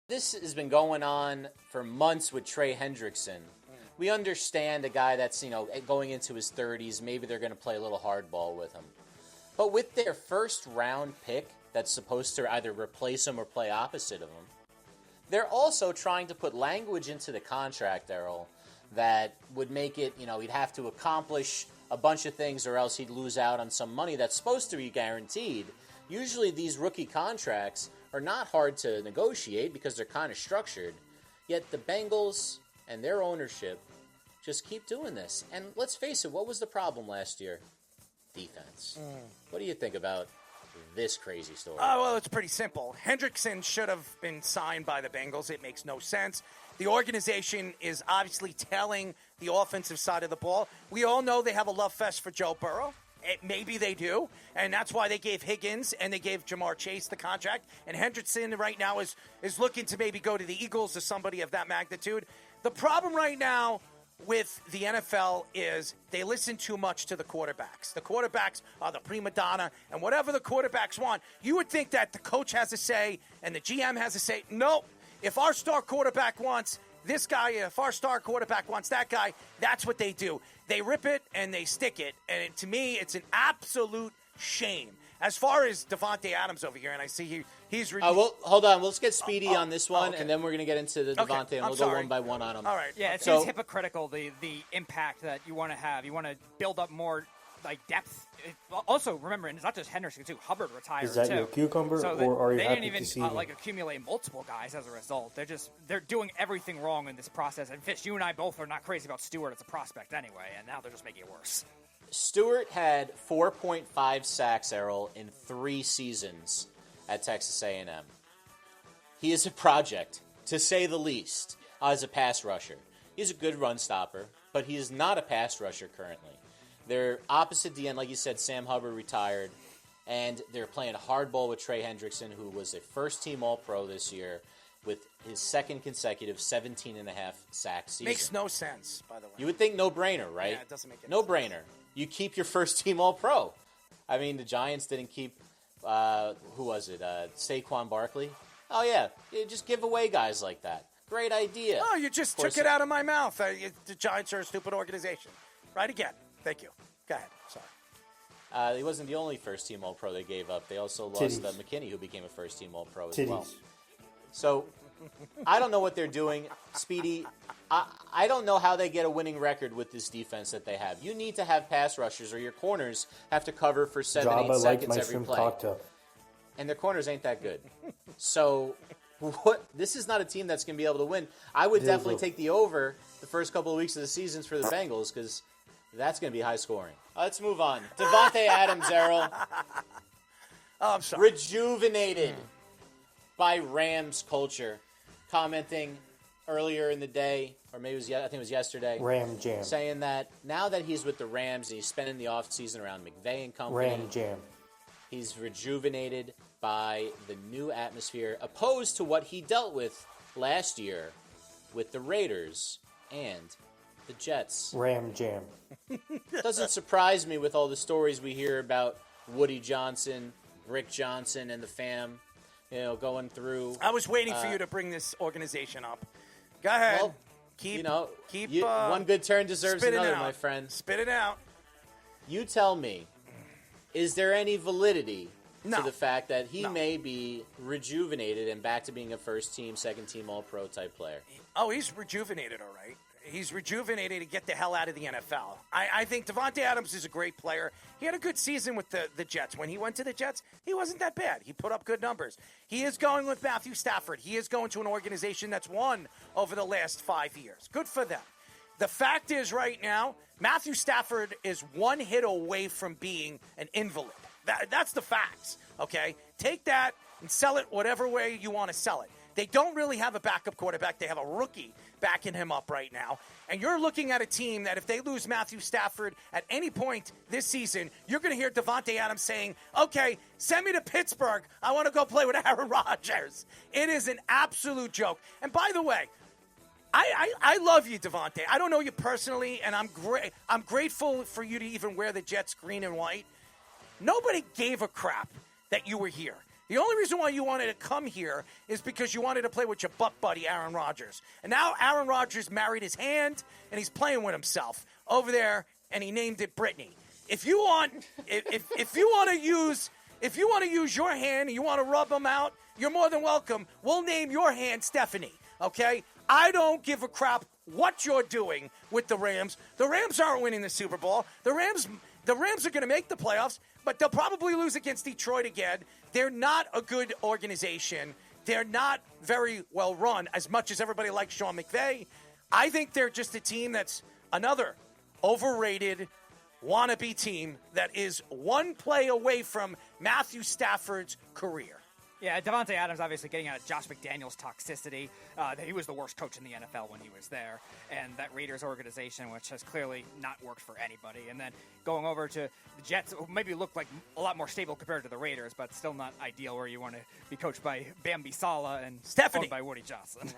This has been going on for months with TREY Hendrickson. We understand a guy that's, going into his 30s, maybe they're going to play a little hardball with him. But with their first round pick that's supposed to either replace him or play opposite of him, they're also trying to put language into the contract, Errol, that would make it, he'd have to accomplish a bunch of things or else he'd lose out on some money that's supposed to be guaranteed. Usually these rookie contracts are not hard to negotiate because they're kind of structured. Yet the Bengals and their ownership just keep doing this. And let's face it, what was the problem last year? Defense. What do you think about this crazy story? Oh, well, it's pretty simple. Hendrickson should have been signed by the Bengals. It makes no sense. The organization is obviously telling the offensive side of the ball. We all know they have a love fest for Joe Burrow. Maybe they do, and that's why they gave Higgins and they gave Jamar Chase the contract. And Hendrickson right now is looking to maybe go to the Eagles or somebody of that magnitude. The problem right now with the NFL is they listen too much to the quarterbacks. The quarterbacks are the prima donna, and whatever the quarterbacks want, you would think that the coach has a say and the GM has a say. Nope. If our star quarterback wants this guy, if our star quarterback wants that guy, that's what they do. They rip it and they stick it. And to me, it's an absolute shame. As far as Davante Adams over here, and I see he's... well, hold on. Let's get Speedy on this one, and then we're going to get into the Davante, and we'll go one by one on him. All right. Yeah, it seems hypocritical, the impact that you want to have. You want to build up more depth. Also, remember, it's not just Henderson, too. Hubbard retired, Is that your cucumber, so or are you they happy didn't to see even accumulate multiple guys as a result. They're doing everything wrong in this process. And Fish, you and I both are not crazy about Stewart as a prospect anyway, and now they're just making it worse. Stewart had 4.5 sacks, Errol, in 3 seasons at Texas A&M. He is a project, to say the least, as a pass rusher. He's a good run stopper, but he is not a pass rusher currently. They're opposite the end, like you said, Sam Hubbard retired, and they're playing hardball with TREY Hendrickson, who was a first-team All-Pro this year with his second consecutive 17.5 sack season. Makes no sense, by the way. You would think no-brainer, right? Yeah, it doesn't make any no-brainer. sense. You keep your first-team All-Pro. I mean, the Giants didn't keep, who was it, Saquon Barkley? Oh, yeah, you just give away guys like that. Great idea. Oh, you just took it out of my mouth. The Giants are a stupid organization. Right again. Thank you. Go ahead. Sorry. He wasn't the only first-team All-Pro they gave up. They also lost McKinney, who became a first-team All-Pro as well. So, I don't know what they're doing. Speedy, I don't know how they get a winning record with this defense that they have. You need to have pass rushers, or your corners have to cover for 7-8 seconds every play. And their corners ain't that good. So, this is not a team that's going to be able to win. I would definitely take the over the first couple of weeks of the seasons for the Bengals, because that's going to be high scoring. Let's move on. Davante Adams, Errol. Oh, I'm sorry. Rejuvenated by Rams culture. Commenting earlier in the day, or maybe I think it was yesterday. Ram Jam. Saying that now that he's with the Rams and he's spending the offseason around McVay and company. Ram Jam. He's rejuvenated by the new atmosphere, opposed to what he dealt with last year with the Raiders and the Jets. Ram Jam. Doesn't surprise me with all the stories we hear about Woody Johnson, Rick Johnson, and the fam, going through. I was waiting for you to bring this organization up. Go ahead. Well, keep one good turn deserves another, out. my friend. Spit it out. You tell me, is there any validity No. to the fact that he may be rejuvenated and back to being a first-team, second-team All-Pro type player? Oh, he's rejuvenated, all right. He's rejuvenated to get the hell out of the NFL. I think Davante Adams is a great player. He had a good season with the Jets. When he went to the Jets, he wasn't that bad. He put up good numbers. He is going with Matthew Stafford. He is going to an organization that's won over the last 5 years. Good for them. The fact is right now, Matthew Stafford is one hit away from being an invalid. That's the facts, okay? Take that and sell it whatever way you want to sell it. They don't really have a backup quarterback. They have a rookie backing him up right now. And you're looking at a team that if they lose Matthew Stafford at any point this season, you're going to hear Davante Adams saying, okay, send me to Pittsburgh. I want to go play with Aaron Rodgers. It is an absolute joke. And by the way, I love you, Davante. I don't know you personally, and I'm grateful for you to even wear the Jets green and white. Nobody gave a crap that you were here. The only reason why you wanted to come here is because you wanted to play with your butt buddy, Aaron Rodgers. And now Aaron Rodgers married his hand, and he's playing with himself over there, and he named it Brittany. If you want to use your hand and you want to rub them out, you're more than welcome. We'll name your hand Stephanie, okay? I don't give a crap what you're doing with the Rams. The Rams aren't winning the Super Bowl. The Rams are going to make the playoffs, but they'll probably lose against Detroit again. They're not a good organization. They're not very well run, as much as everybody likes Sean McVay. I think they're just a team that's another overrated wannabe team that is one play away from Matthew Stafford's career. Yeah, Davante Adams obviously getting out of Josh McDaniels' toxicity. He was the worst coach in the NFL when he was there. And that Raiders organization, which has clearly not worked for anybody. And then going over to the Jets, who maybe look like a lot more stable compared to the Raiders, but still not ideal where you want to be coached by Bambi Sala and Stephanie owned by Woody Johnson.